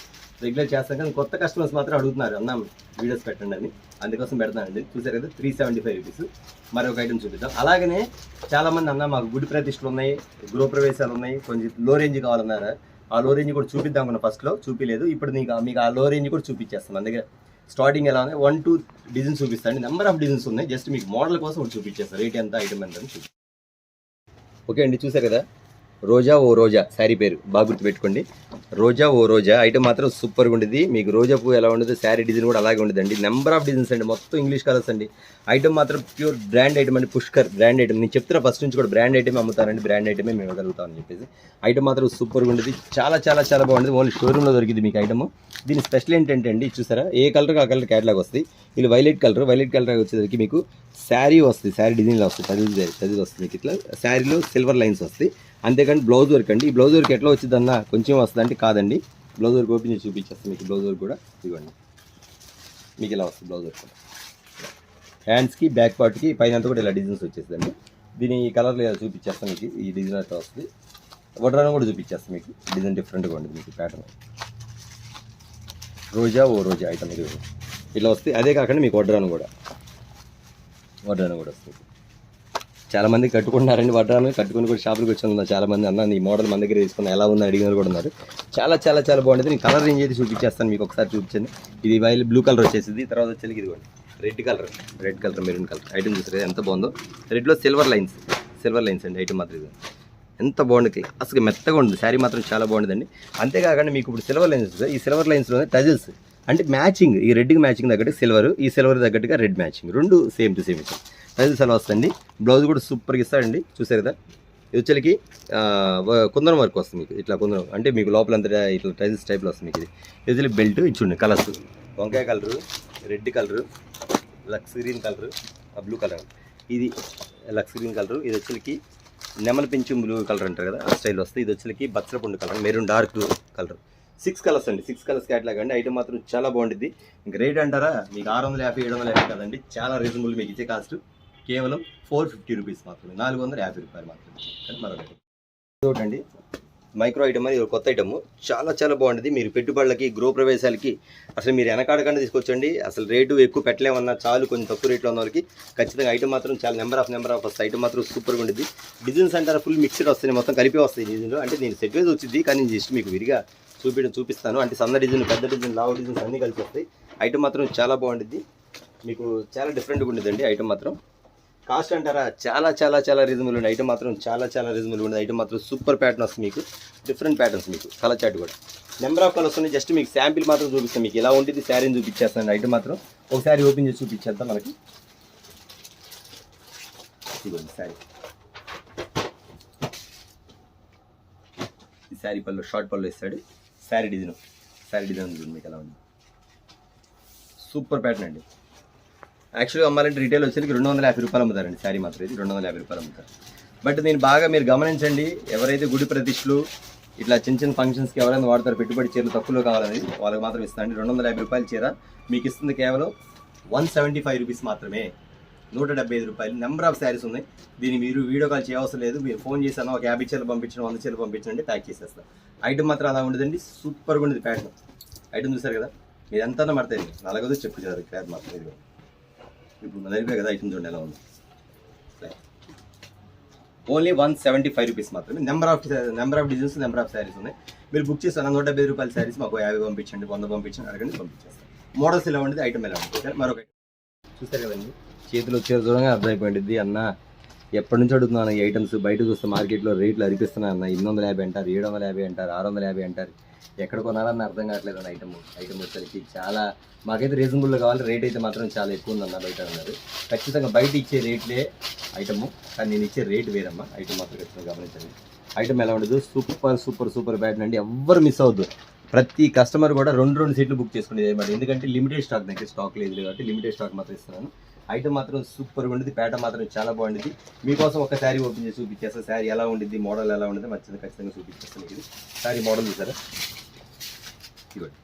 రెగ్యులర్ చేస్తాం. కానీ కొత్త కస్టమర్స్ మాత్రం అడుగుతున్నారు, అన్న వీడియోస్ పెట్టండి అని, అందుకోసం పెడతానండి. చూసారు కదా 375 రూపీస్. మరొక ఐటమ్ చూపిద్దాం. అలాగనే చాలామంది అన్న మాకు గుడి ప్రతిష్టలు ఉన్నాయి, గృహప్రవేశాలు ఉన్నాయి, కొంచెం లో రేంజ్ కావాలన్నారు. ఆ లో రేంజ్ కూడా చూపిద్దాం మన ఫస్ట్లో, చూపించలేదు. ఇప్పుడు మీకు ఆ లో రేంజ్ కూడా చూపించేస్తాం. అందుకే స్టార్టింగ్ ఎలా ఉంది 1-2 డిజైన్స్ చూపిస్తాను. నెంబర్ ఆఫ్ డిజైన్స్ ఉన్నాయి, జస్ట్ మీకు మోడల్ కోసం ఒకటి చూపించేస్తాను. రేట్ ఎంత, ఐటమ్ ఎంత అని చూపి. ఓకే అండి, చూసారు కదా రోజా ఓ రోజా శారీ పేరు బాగా గుర్తుపెట్టుకోండి. రోజా ఓ రోజా ఐటమ్ మాత్రం సూపర్గా ఉండేది. మీకు రోజా పువ్వు ఎలా ఉండదు, శారీ డిజైన్ కూడా అలాగే ఉండదండి. నెంబర్ ఆఫ్ డిజైన్స్ అండి, మొత్తం ఇంగ్లీష్ కలర్స్ అండి. ఐటమ్ మాత్రం ప్యూర్ బ్రాండ్ ఐటమ్ అండి, పుష్కర్ బ్రాండ్ ఐటమ్. నేను చెప్తున్నా ఫస్ట్ నుంచి కూడా బ్రాండ్ ఐటమ్ అమ్ముతానండి, బ్రాండ్ ఐటమే మేము ఇవ్వగలుగుతామని చెప్పేసి. ఐటమ్ మాత్రం సూపర్గా ఉండేది, చాలా చాలా చాలా బాగుంటుంది. ఓన్లీ షోరూమ్లో దొరికింది మీకు ఐటమ్. దీని స్పెషల్ ఏంటంటే అండి, చూసారా ఏ కలర్ ఆ కలర్ క్యాటలాగ్ వస్తుంది. ఇది వైలెట్ కలర్ వచ్చేసరికి మీకు శారీ వస్తుంది, శారీ డిజైన్లో వస్తుంది, చదివి వస్తుంది మీకు. ఇట్లా శారీలో సిల్వర్ లైన్స్ వస్తాయి. అంతేకాని బ్లౌజ్ వర్క్ అండి. ఈ బ్లౌజ్ వర్క్ ఎట్లా వచ్చింది అన్న కొంచెం వస్తుంది అంటే కాదండి, బ్లౌజ్ వర్క్ ఓపెన్ చేసి చూపించేస్తాను మీకు. బ్లౌజ్ వర్క్ కూడా ఇవ్వండి మీకు ఇలా వస్తుంది. బ్లౌజ్ వర్క్ హ్యాండ్స్కి బ్యాక్ పార్ట్కి పైన అంతా కూడా ఇలా డిజైన్స్ వచ్చేస్తుందండి. దీని కలర్లో ఇలా చూపించేస్తాను మీకు. ఈ డిజైన్ అయితే వస్తుంది. వడ్రాను కూడా చూపించేస్తాను మీకు. డిజైన్ డిఫరెంట్గా ఉంటుంది మీకు ప్యాటర్న్. రోజా ఓ రోజా ఐటమ్ ఇది ఇలా వస్తుంది. అదే కాకుండా మీకు వడ్రాను కూడా వస్తుంది. చాలామంది కట్టుకుంటున్నారండి వడ్రాను, కట్టుకుని కూడా షాపులకు వచ్చి ఉన్నారు. చాలామంది అన్న ఈ మోడల్ మన దగ్గర తీసుకుని ఎలా ఉందని అడిగినారు కూడా ఉన్నారు. చాలా చాలా చాలా బాగుంటుంది. నేను కలర్ రేంజ్ అయితే చూపించేస్తాను మీకు, ఒకసారి చూపించండి. ఇది వైల్ బ్లూ కలర్ వచ్చేసింది. తర్వాత వచ్చేది ఇది కూడా red colour, maroon colour item చూసారు ఎంత బాగుందో. రెడ్లో సిల్వర్ లైన్స్ అండి. ఐటమ్ మాత్రం ఇది ఎంత బాగుంది, క్లాస్గా మెత్తగా ఉంటుంది. శారీ మాత్రం చాలా బాగుంటుందండి. అంతేకాకుండా మీకు ఇప్పుడు సిల్వర్ లైన్స్, ఈ సిల్వర్ లైన్స్లోనే టజిల్స్ అంటే మ్యాచింగ్, ఈ రెడ్కి మ్యాచింగ్ తగ్గట్టు సిల్వర్, ఈ సిల్వర్ తగ్గట్టుగా రెడ్ మ్యాచింగ్, రెండు సేమ్ టు సేమ్ ఇచ్చాం. టజిల్స్ అలా వస్తుంది. బ్లౌజ్ కూడా సూపర్గా ఇస్తాడండి. చూసారు కదా ఇది వచ్చేకి కుందరం వర్క్ వస్తుంది మీకు. ఇట్లా కుందరం అంటే మీకు లోపలంతా ఇట్లా టజిల్స్ టైప్లో వస్తుంది మీకు. ఇది వచ్చి బెల్ట్ ఇచ్చుండి. కలర్స్ వంకాయ కలరు, రెడ్ కలరు, లక్స్ గ్రీన్ కలరు, బ్లూ కలర్. ఇది లక్స్ గ్రీన్ కలరు. ఇది వచ్చేకి నెమలి పెంచు బ్లూ కలర్ అంటారు కదా, ఆ స్టైల్ వస్తుంది. ఇది వచ్చేకి బచ్చలపుండు colour, maroon dark colour. 6 colours అండి. 6 కలర్స్ క్యాటలాగ్ అండి. ఐటమ్ మాత్రం చాలా బాగుంటుంది. ఇంక రేట్ అంటారా మీకు 650, 750 కదండి. చాలా రీజనబుల్. మీకు ఇచ్చే కాస్ట్ కేవలం 450 రూపీస్ మాత్రమే, 450 రూపాయలు మాత్రమే. కానీ మరొకటి చూడండి, మైక్రో ఐటమ్ అని కొత్త ఐటమ్, చాలా చాలా బాగుంటుంది. మీరు పెట్టుబడులకి, గృహప్రవేశాలకి అసలు మీరు వెనకాడకుండా తీసుకొచ్చండి. అసలు రేటు ఎక్కువ పెట్టలేమన్నా చాలు, కొంచెం తక్కువ రేట్లో ఉన్న వాళ్ళకి ఖచ్చితంగా ఐటమ్ మాత్రం చాలా నెంబర్ ఆఫ్ వస్తాయి. ఐటమ్ మాత్రం సూపర్గా ఉంటుంది. డిజైన్స్ అంటారా ఫుల్ మిక్స్డ్ వస్తాయి, మొత్తం కలిపి వస్తాయి డిజైన్లో. అంటే నేను సెట్ వైజ్ వచ్చింది, కానీ నేను జస్ట్ మీకు విడిగా చూపిస్తాను. అంటే సన్న డిజైన్, పెద్ద డిజైన్, లావు డిజైన్స్ అన్నీ కలిసి వస్తాయి. ఐటమ్ మాత్రం చాలా బాగుంటుంది, మీకు చాలా డిఫరెంట్గా ఉండేదండి. ఐటమ్ మాత్రం కాస్ట్ అంటారా చాలా చాలా చాలా రీజనబుల్ ఉంది. ఐటమ్ మాత్రం చాలా చాలా రీజనబుల్ ఉంది. ఐటమ్ మాత్రం సూపర్ ప్యాటర్న్ వస్తుంది మీకు, డిఫరెంట్ ప్యాటర్న్స్ మీకు. కలర్ చార్ట్ కూడా నెంబర్ ఆఫ్ కలర్స్ ఉన్నాయి. జస్ట్ మీకు శాంపిల్ మాత్రం చూపిస్తాను మీకు. ఎలా ఉంటుంది శారీని చూపించేస్తాను. ఐటమ్ మాత్రం ఒకసారి ఓపెన్ చేసి చూపించేద్దాం మనకి. ఇదిగోండి శారీ, ఈ శారీ పళ్ళు షార్ట్ పళ్ళు ఇస్తాడు. శారీ డిజైన్ ఉంది మీకు. ఎలా ఉంది సూపర్ ప్యాటర్న్ అండి. యాక్చువల్గా అమ్మాలంటే రిటైల్ వచ్చేసరికి 250 రూపాయలు అమ్ముతారండి. శారీ మాత్రం ఇది 250 రూపాయలు అమ్ముతారు. బట్ నేను బాగా మీరు గమనించండి, ఎవరైతే గుడి ప్రతిష్టలు ఇట్లా చిన్న ఫంక్షన్స్కి ఎవరైనా వాడతారు, పెట్టుబడి చీరలు తక్కువలో కావాలని వాళ్ళకి మాత్రం ఇస్తానండి. 250 రూపాయల చీర మీకు ఇస్తుంది కేవలం 175 రూపీస్ మాత్రమే, 175 రూపాయలు. నెంబర్ ఆఫ్ శారీస్ ఉన్నాయి. దీన్ని మీరు వీడియో కాల్ చేయవలసిన లేదు. మీరు ఫోన్ చేశాను, ఒక 50 చీరలు పంపించడం, 100 చీరలు పంపించండి, ప్యాక్ చేసేస్తాను. ఐటమ్ మాత్రం అలా ఉండదండి, సూపర్గా ఉండేది ప్యాటర్న్. ఐటమ్ చూసారు కదా, మీరు ఎంత మడతాయి నలగదు చెప్పుచారు క్లాత్ మాత్రం. ఇది ఇప్పుడు మన దగ్గర కదా ఐటమ్ చూడండి ఎలా ఉంది. ఓన్లీ 175 రూపీస్ మాత్రమే. Number of designs, number of saris ఉన్నాయి. మీరు బుక్ చేస్తాను 170 రూపాయల శారీస్ మాకు 50 పంపించండి, 100 పంపించండి, అడగండి పంపించేస్తాను. మోడల్స్ ఎలా ఉండేది, ఐటమ్ ఎలా ఉంటుంది. మరొక చూస్తారు కదండి, చేతిలో వచ్చే చూడంగా అర్థమైపోయింది అన్న ఎప్పటి నుంచి అడుగుతున్నాను ఈ ఐటమ్స్. బయట చూస్తే మార్కెట్లో రేట్లు అరిపిస్తున్నాయి అన్న. 850 అంటారు, 750 అంటారు, 650 అంటారు. ఎక్కడ కొనాలని అర్థం కావట్లేదు అన్న. ఐటమ్ వచ్చేసరికి చాలా మాకైతే రీజనబుల్గా కావాలి. రేట్ అయితే మాత్రం చాలా ఎక్కువ ఉందన్న బయట అన్నారు. ఖచ్చితంగా బయట ఇచ్చే రేట్లే ఐటమ్, కానీ నేను ఇచ్చే రేట్ వేరమ్మా. ఐటమ్ మాత్రం ఖచ్చితంగా గమనించండి. ఐటమ్ ఎలా ఉండదు, సూపర్ సూపర్ సూపర్ బ్యాట్ అండి. ఎవ్వరు మిస్ అవ్వద్దు. ప్రతి కస్టమర్ కూడా 2 సీట్లు బుక్ చేసుకునేది అనమాట. ఎందుకంటే లిమిటెడ్ స్టాక్, దగ్గర స్టాక్ లేదు కాబట్టి లిమిటెడ్ స్టాక్ మాత్రం ఇస్తున్నాను. ఐటమ్ మాత్రం సూపర్గా ఉండేది, పేట మాత్రం చాలా బాగుండేది. మీకోసం ఒక శారీ ఓపెన్ చేసి చూపించేస్తాను. శారీ ఎలా ఉండిద్ది, మోడల్ ఎలా ఉండేది మంచిది ఖచ్చితంగా చూపించేస్తాను. ఇది శారీ మోడల్ చూసారా, ఇవ్వండి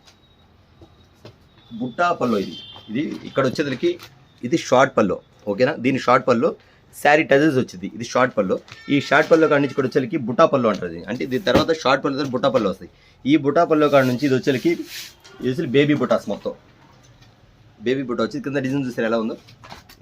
బుట్టా పల్లో. ఇది ఇక్కడ వచ్చేసరికి ఇది షార్ట్ పల్లో, ఓకేనా. దీని షార్ట్ పల్లో శారీ టజెస్ వచ్చింది. ఇది షార్ట్ పల్లో. ఈ షార్ట్ పల్లో కాడి నుంచి ఇక్కడ వచ్చేసరికి బుట్టా పల్లో అంటుంది. అంటే దీని తర్వాత షార్ట్ పల్లో బుట్టా పల్లో వస్తాయి. ఈ బుట్టా పల్లో కాడి నుంచి ఇది వచ్చేసరికి బేబీ బుటాస్, మొత్తం బేబీ బుట్టా వచ్చి కింద డిజైన్ చూసారు ఎలా ఉందో,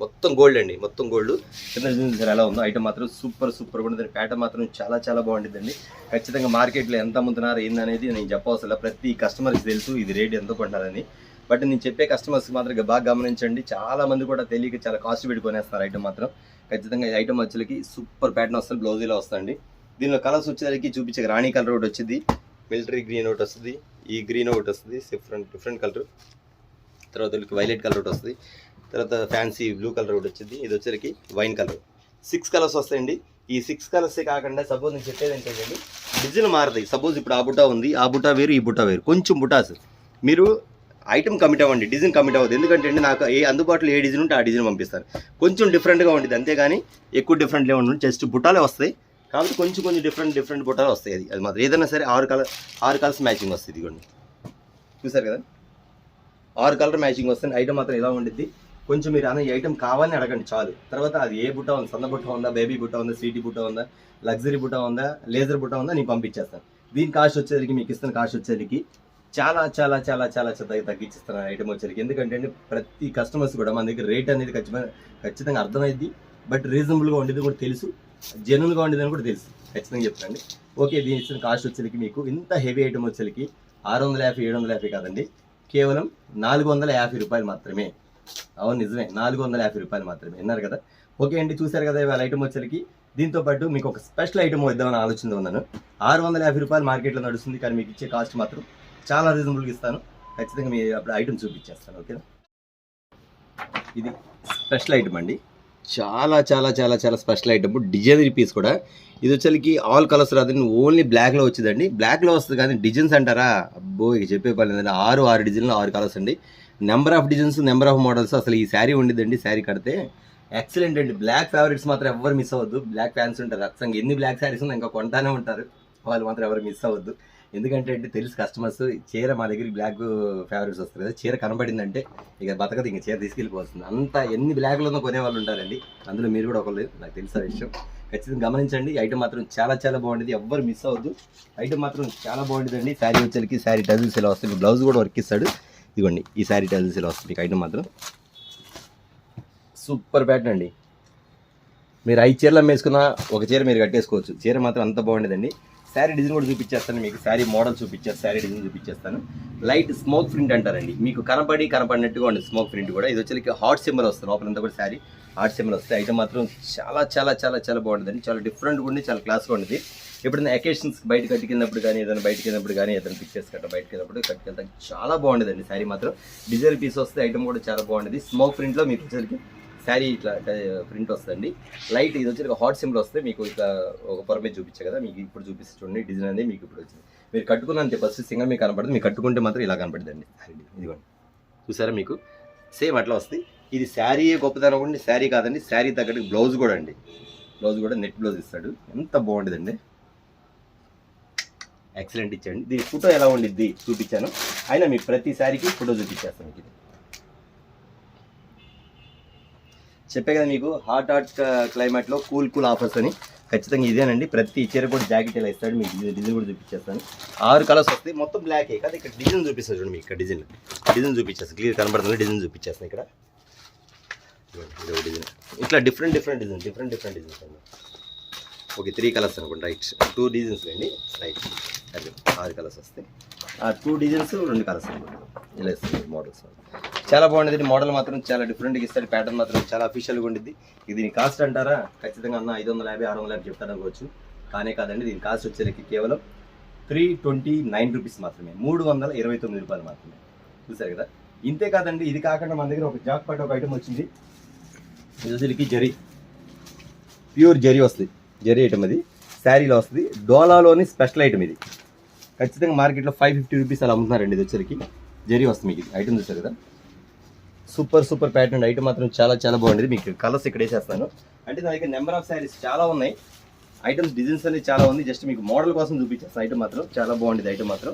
మొత్తం గోల్డ్ అండి, మొత్తం గోల్డ్. కింద డిజైన్ చూసారు ఎలా ఉందో. ఐటమ్ మాత్రం సూపర్ కూడా ఉంది. ప్యాటర్న్ మాత్రం చాలా బాగుంటుందండి. ఖచ్చితంగా మార్కెట్లో ఎంత అమ్ముతున్నారు ఏందనేది నేను చెప్పవసరం. ప్రతి కస్టమర్కి తెలుసు ఇది రేట్ ఎంత కొంటారని. బట్ నేను చెప్పే కస్టమర్స్కి మాత్రం బాగా గమనించండి. చాలా మంది కూడా తెలియక చాలా కాస్ట్ పెట్టి కొనేస్తారు ఐటమ్ మాత్రం. ఖచ్చితంగా ఈ ఐటమ్ వచ్చేసరికి సూపర్ ప్యాటర్న్ వస్తుంది, బ్లౌజ్ ఇలా వస్తుంది. దీనిలో కలర్స్ వచ్చేసరికి చూపించే రాణి కలర్ ఒకటి వచ్చింది, మిలిటరీ గ్రీన్ ఒకటి వస్తుంది, ఈ గ్రీన్ ఒకటి వస్తుంది, డిఫరెంట్ కలర్. తర్వాత వైలెట్ కలర్ ఒకటి వస్తుంది, తర్వాత ఫ్యాన్సీ బ్లూ కలర్ ఒకటి వచ్చింది. ఇది వచ్చేసరికి వైన్ కలర్. 6 కలర్స్ వస్తాయండి. ఈ 6 కలర్సే కాకుండా సపోజ్ నేను చెప్పేది ఏంటంటే డిజైన్ మారుతాయి. సపోజ్ ఇప్పుడు ఆ బుట్టా ఉంది, ఆ బుట్టా వేరు, ఈ బుట్టా వేరు. కొంచెం బుటాస్ మీరు ఐటమ్ కమిట్ అవ్వండి, డిజైన్ కమిట్ అవ్వదు. ఎందుకంటే అండి నాకు అందుబాటులో ఏ డిజైన్ ఉంటే ఆ డిజైన్ పంపిస్తాను. కొంచెం డిఫరెంట్గా ఉంటుంది అంతేగాని ఎక్కువ డిఫరెంట్లే ఉంటుంది. జస్ట్ బుట్టాలే వస్తాయి కాబట్టి కొంచెం డిఫరెంట్ బుట్టాలు వస్తాయి. అది మాత్రం ఏదైనా సరే 6 కలర్స్ మ్యాచింగ్ వస్తుంది. ఇదిగోండి చూసారు కదా, 6 కలర్ మ్యాచింగ్ వస్తుంది. ఐటమ్ మాత్రం ఇలా ఉండిద్ది. కొంచెం మీరు అన్న ఈ ఐటమ్ కావాలని అడగండి చాలు. తర్వాత అది ఏ బుట్ట ఉంది, సన్న బుట్ట ఉందా, బేబీ బుట్ట ఉందా, సిటీ బుట్ట ఉందా, లగ్జరీ బుట్ట ఉందా, లేజర్ బుట్ట ఉందా, నేను పంపించేస్తాను. దీని కాస్ట్ వచ్చేసరికి మీకు ఇస్తున్న కాస్ట్ వచ్చేసరికి చాలా తగ్గించిస్తున్నారు ఐటమ్ వచ్చేసరికి. ఎందుకంటే ప్రతి కస్టమర్స్ కూడా మన దగ్గర రేట్ అనేది ఖచ్చితంగా అర్థమైంది. బట్ రీజనబుల్గా ఉండేది కూడా తెలుసు, జెన్యున్గా ఉండేదని కూడా తెలుసు. ఖచ్చితంగా చెప్తానండి. ఓకే, దీని ఇచ్చిన కాస్ట్ వచ్చేసరికి మీకు ఇంత హెవీ ఐటమ్ వచ్చేసరికి 650, 750 కాదండి, కేవలం 450 రూపాయలు మాత్రమే. అవును నిజమే, 450 రూపాయలు మాత్రమే. విన్నారు కదా. ఓకే అండి, చూసారు కదా ఇవాళ ఐటమ్ వచ్చేసరికి. దీంతో పాటు మీకు ఒక స్పెషల్ ఐటమ్ ఇద్దామని ఆలోచనలో ఉన్నాను. 650 రూపాయలు మార్కెట్లో నడుస్తుంది, కానీ మీకు ఇచ్చే కాస్ట్ మాత్రం చాలా రీజనబుల్గా ఇస్తాను. ఖచ్చితంగా మీ అప్పుడు ఐటమ్ చూపించేస్తాను. ఓకేనా. ఇది స్పెషల్ ఐటమ్ అండి, చాలా స్పెషల్ ఐటమ్. డిజైనరీ పీస్ కూడా. ఇది వచ్చేసరికి ఆల్ కలర్స్ రాదండి, ఓన్లీ బ్లాక్లో వచ్చిందండి. బ్లాక్లో వస్తుంది కానీ డిజైన్స్ అంటారా, అబ్బో ఇక చెప్పే పని లేదండి. 6 డిజైన్లు 6 కలర్స్ అండి. Number of designs, number of models. అసలు ఈ శారీ ఉండిద్దండి, శారీ కడితే ఎక్సలెంట్ అండి. బ్లాక్ ఫేవరెట్స్ మాత్రం ఎవరు మిస్ అవ్వద్దు. బ్లాక్ ఫ్యాన్స్ ఉంటారు అచ్చంగా, ఎన్ని బ్లాక్ శారీస్ ఉన్నా ఇంకా కొంటానే ఉంటారు. వాళ్ళు మాత్రం ఎవరు మిస్ అవ్వద్దు. ఎందుకంటే తెలుసు కస్టమర్స్, చీర మా దగ్గర బ్లాక్ ఫేవరెట్స్ వస్తారు కదా, చీర కనబడిందంటే ఇక బతకదు, ఇంకా చీర తీసుకెళ్ళిపోతుంది. అంత ఎన్ని బ్లాక్లో కొనే వాళ్ళు ఉంటారండి, అందులో మీరు కూడా ఒకళ్ళు, నాకు తెలిసిన విషయం. ఖచ్చితంగా గమనించండి. ఐటమ్ మాత్రం చాలా బాగుండేది, ఎవ్వరు మిస్ అవ్వద్దు. ఐటమ్ మాత్రం చాలా బాగుండేదండి. శారీ వచ్చేసరికి శారీ టజిల్స్ ఇలా వస్తుంది, బ్లౌజ్ కూడా వర్క్ ఇస్తాడు. ఇదిగోండి ఈ శారీ టజిల్స్ ఇలా వస్తుంది. మీకు ఐటమ్ మాత్రం సూపర్ ప్యాటర్న్ అండి. మీరు 5 చీరలు అమ్మేసుకున్నా ఒక చీర మీరు కట్టేసుకోవచ్చు. చీర మాత్రం అంత బాగుండేదండి. శారీ డిజైన్ కూడా చూపించేస్తాను మీకు, శారీ మోడల్ చూపించేస్తాను, శారీ డిజైన్ చూపించేస్తాను. లైట్ స్మోక్ ప్రింట్ అంటారండి, మీకు కనపడినట్టుగా ఉంటుంది స్మోక్ ప్రింట్ కూడా. ఇది వచ్చేసరికి హార్ట్ సింబల్ వస్తుంది లోపలంతా కూడా, శారీ హార్ట్ సింబల్ వస్తాయి. ఐటమ్ మాత్రం చాలా బాగుంటుందండి. చాలా డిఫరెంట్గా ఉండి చాలా క్లాస్గా ఉంటుంది. ఎప్పుడైనా అకేషన్స్ బయట కట్టుకెళ్ళినప్పుడు కానీ, ఏదైనా బయటకు వెళ్ళినప్పుడు కానీ, ఏదైనా పిక్చర్స్ కట్ట బయటకు వెళ్ళినప్పుడు కట్టుకెళ్తాం. చాలా బాగుండేదండి శారీ మాత్రం. డిజైన్ పీస్ వస్తే ఐటమ్ కూడా చాలా బాగుండేది. స్మోక్ ప్రింట్లో మీకు వచ్చేసరికి శారీ ఇట్లా ప్రింట్ వస్తుంది. లైట్ ఇది వచ్చి హాట్ సింబల్ వస్తే మీకు ఇట్లా ఒక పొర మీద చూపించే కదా, మీకు ఇప్పుడు చూపిస్తే చూడండి డిజైన్ అనేది మీకు ఇప్పుడు వచ్చింది. మీరు కట్టుకున్నంతే ఫస్ట్ సింగల్ మీకు కనపడుతుంది, మీకు కట్టుకుంటే మాత్రం ఇలా కనపడుతుందండి. ఇదిగోండి చూసారా, మీకు సేమ్ అట్లా వస్తుంది. ఇది శారీ గొప్పదనం అనుకోండి, శారీ కాదండి, శారీ తగ్గట్టు బ్లౌజ్ కూడా అండి. బ్లౌజ్ కూడా నెట్ బ్లౌజ్ ఇస్తాడు, ఎంత బాగుంటుందండి, ఎక్సలెంట్ ఇచ్చాండి. దీని ఫోటో ఎలా ఉండిద్ది చూపించాను, అయినా మీకు ప్రతి శారీకి ఫోటో చూపించేస్తాను. మీకు చెప్పే కదా మీకు హాట్ క్లైమేట్లో కూల్ ఆఫర్స్ అని. ఖచ్చితంగా ఇదేనండి. ప్రతి చీర కూడా జాకెట్ ఇలా ఇస్తాడు. మీకు డిజైన్ కూడా చూపించేస్తాను. 6 కలర్స్ వస్తాయి, మొత్తం బ్లాకే కదా. ఇక్కడ డిజైన్ చూపిస్తాను చూడండి, మీకు ఇక్కడ డిజైన్ చూపించేస్తాను, క్లియర్ కనబడుతుంది. డిజైన్ చూపించేస్తాను ఇక్కడ డిజైన్ ఇట్లా డిఫరెంట్ డిజైన్స్ అండి. ఓకే 3 కలర్స్ అనుకోండి, రైట్. 2 డిజైన్స్ అండి, రైట్. అదే 6 కలర్స్ వస్తాయి. 2 డిజైన్స్ 2 కలర్స్ అనుకోండి, ఇలా ఇస్తుంది మోడల్స్. చాలా బాగుండేది. మోడల్ మాత్రం చాలా డిఫరెంట్గా ఇస్తాడు, ప్యాటర్న్ మాత్రం చాలా అఫీషియల్గా ఉండిద్ది. ఇది దీని కాస్ట్ అంటారా, ఖచ్చితంగా అన్న 550 650 చెప్తాను అనుకోవచ్చు. కానే కాదండి, దీని కాస్ట్ వచ్చేసరికి కేవలం 329 రూపీస్ మాత్రమే, 329 రూపాయలు మాత్రమే. చూసారు కదా. ఇంతే కాదండి, ఇది కాకుండా మన దగ్గర ఒక జాక్ పాట్ ఒక ఐటమ్ వచ్చింది. ఇది వచ్చేసరికి జరీ, ప్యూర్ జరీ వస్తుంది, జరీ ఐటమ్. అది శారీలో వస్తుంది, డోలాలోని స్పెషల్ ఐటమ్. ఇది ఖచ్చితంగా మార్కెట్లో 550 రూపీస్ అలా అమ్ముతున్నారండి. ఇది వచ్చేసరికి జరీ వస్తుంది మీకు ఐటమ్. చూసారు కదా, సూపర్ ప్యాటర్న్ ఐటమ్ మాత్రం చాలా చాలా బాగుండేది. మీకు కలర్స్ ఇక్కడ వేసేస్తాను. అంటే నా దగ్గర నెంబర్ ఆఫ్ శారీస్ చాలా ఉన్నాయి, ఐటమ్స్ డిజైన్స్ అనేది చాలా ఉంది. జస్ట్ మీకు మోడల్ కోసం చూపించేస్తాను. ఐటమ్ మాత్రం చాలా బాగుండేది. ఐటమ్ మాత్రం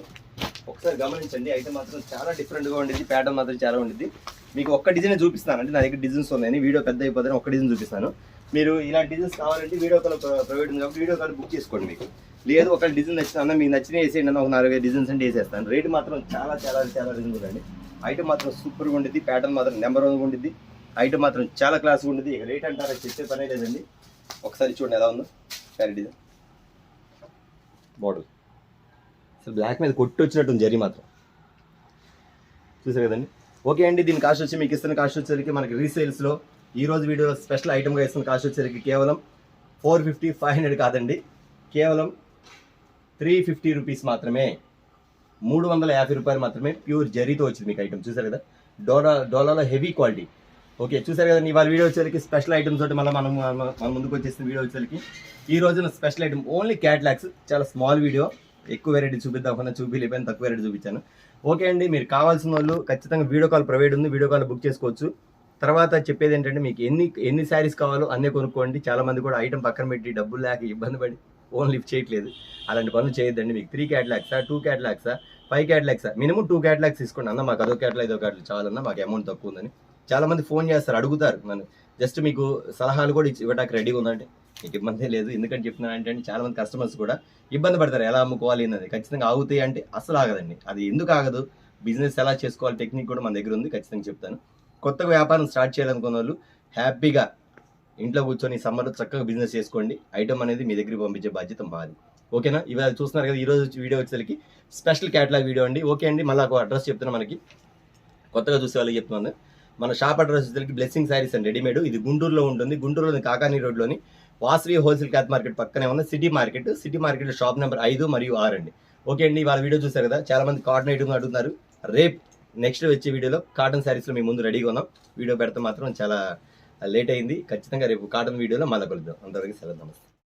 ఒకసారి గమనించండి, ఐటమ్ మాత్రం చాలా డిఫరెంట్గా ఉండేది, ప్యాటర్న్ మాత్రం చాలా ఉండేది. మీకు ఒక్క డిజైన్ చూపిస్తాను, అంటే నా దగ్గర డిజైన్స్ ఉన్నాయని వీడియో పెద్ద అయిపోతుంది, ఒక్క డిజైన్ చూపిస్తాను. మీరు ఇలాంటి డిజైన్స్ కావాలంటే వీడియో కాల్ ప్రొవైడ్ ఉంది కాబట్టి వీడియో కాల్ బుక్ చేసుకోండి. మీకు లేదు ఒక డిజైన్ నచ్చిన మీకు నచ్చిన వేసేయండి అన్న, ఒక 4-5 డిజైన్స్ అంటే వేసేస్తాను. రేట్ మాత్రం చాలా చాలా చాలా రీజనబుల్ అండి. ఐటమ్ మాత్రం సూపర్గా ఉండేది, ప్యాటర్న్ మాత్రం నెంబర్ 1గా ఉండేది. ఐటమ్ మాత్రం చాలా క్లాస్గా ఉండేది. ఇక రేట్ అంటారా, చెప్పే పనే లేదండి. ఒకసారి చూడండి ఎలా ఉందో శారీ డిజైన్, మోడల్ అసలు బ్లాక్ మీద కొట్టి వచ్చినట్టుంది జరీ మాత్రం. చూసారు కదండి. ఓకే అండి, దీని కాస్ట్ వచ్చి మీకు ఇస్తున్న కాస్ట్ వచ్చేసరికి మనకి రీసేల్స్లో ఈ రోజు వీడియోలో స్పెషల్ ఐటమ్గా ఇస్తున్న కాస్ట్ వచ్చేసరికి కేవలం 450 500 కాదండి, కేవలం 350 రూపీస్ మాత్రమే, 350 రూపాయలు మాత్రమే. ప్యూర్ జరీతో వచ్చింది మీకు ఐటమ్. చూసారు కదా, డోలాలో హెవీ క్వాలిటీ. ఓకే చూసారు కదండి. ఇవాళ వీడియో వచ్చేసరికి స్పెషల్ ఐటమ్స్ తోటి మళ్ళీ మనం ముందుకు వచ్చేసిన వీడియో వచ్చేసరికి ఈ రోజున స్పెషల్ ఐటమ్ ఓన్లీ క్యాట్లాగ్స్. చాలా స్మాల్ వీడియో, ఎక్కువ వెరైటీ చూపిద్దాం కన్నా చూపించలేకపోయినా తక్కువ వెరైటీ చూపించాను. ఓకే అండి, మీరు కావాల్సిన వాళ్ళు ఖచ్చితంగా వీడియో కాల్ ప్రొవైడ్ ఉంది, వీడియో కాల్ బుక్ చేసుకోవచ్చు. తర్వాత చెప్పేది ఏంటంటే, మీకు ఎన్ని శారీస్ కావాలో అన్నీ కొనుక్కోండి. చాలా మంది కూడా ఐటమ్ పక్కన పెట్టి డబ్బులు లేక ఇబ్బంది పడి ఓన్ లిఫ్ట్ చేయట్లేదు. అలాంటి పనులు చేయొద్దండి. మీకు 3 క్యాట్లాగ్సా 2 క్యాట్లాగ్సా 5 క్యాట్లాగ్సా, మినిమం 2 క్యాట్లాగ్స్ తీసుకోండి. అన్న మాకు అదో క్యాట్లాగ్ ఇదో క్యాట్లాగ్ చాలన్నా, మాకు అమౌంట్ తక్కువ ఉందని చాలా మంది ఫోన్ చేస్తారు, అడుగుతారు నన్ను. జస్ట్ మీకు సలహాలు కూడా ఇవ్వడానికి రెడీగా ఉందంటే మీకు ఇబ్బంది లేదు. ఎందుకంటే చెప్తున్నాను అంటే చాలా మంది కస్టమర్స్ కూడా ఇబ్బంది పడతారు, ఎలా అమ్ముకోవాలి అన్నది. ఖచ్చితంగా ఆగుతాయి అంటే అసలు ఆగదండి. అది ఎందుకు ఆగదు, బిజినెస్ ఎలా చేసుకోవాలి టెక్నిక్ కూడా మన దగ్గర ఉంది, ఖచ్చితంగా చెప్తాను. కొత్తగా వ్యాపారం స్టార్ట్ చేయాలనుకున్న వాళ్ళు హ్యాపీగా ఇంట్లో కూర్చొని సమ్మర్లో చక్కగా బిజినెస్ చేసుకోండి. ఐటమ్ అనేది మీ దగ్గరికి పంపించే బాధ్యత మాది. ఓకేనా. ఇవాళ చూస్తున్నారు కదా, ఈరోజు వీడియో వచ్చేసరికి స్పెషల్ క్యాటలాగ్ వీడియో అండి. ఓకే అండి, మళ్ళీ ఒక అడ్రస్ చెప్తున్నా, మనకి కొత్తగా చూసే వాళ్ళకి చెప్తున్నాను. మన షాప్ అడ్రస్ వచ్చేసరికి బ్లెస్సింగ్ శారీస్ అండ్ రెడీమేడ్. ఇది గుంటూరులో ఉంటుంది, గుంటూరులోని కాకాని రోడ్లోని వాసవి హోల్సేల్ క్లాత్ మార్కెట్ పక్కనే ఉన్న సిటీ మార్కెట్ షాప్ నెంబర్ 5 మరియు 6 అండి. ఓకే అండి, వాళ్ళ వీడియో చూసారు కదా, చాలా మంది కాటన్ ఐటమ్ అడుగుతున్నారు. రేపు నెక్స్ట్ వచ్చే వీడియోలో కాటన్ శారీస్లో మీ ముందు రెడీగా ఉన్నాం. వీడియో పెడితే మాత్రం చాలా లేట్ అయింది. ఖచ్చితంగా రేపు కాటన్ వీడియోలో మళ్ళీ కలుద్దాం. అంతవరకు సెలవు, నమస్తే.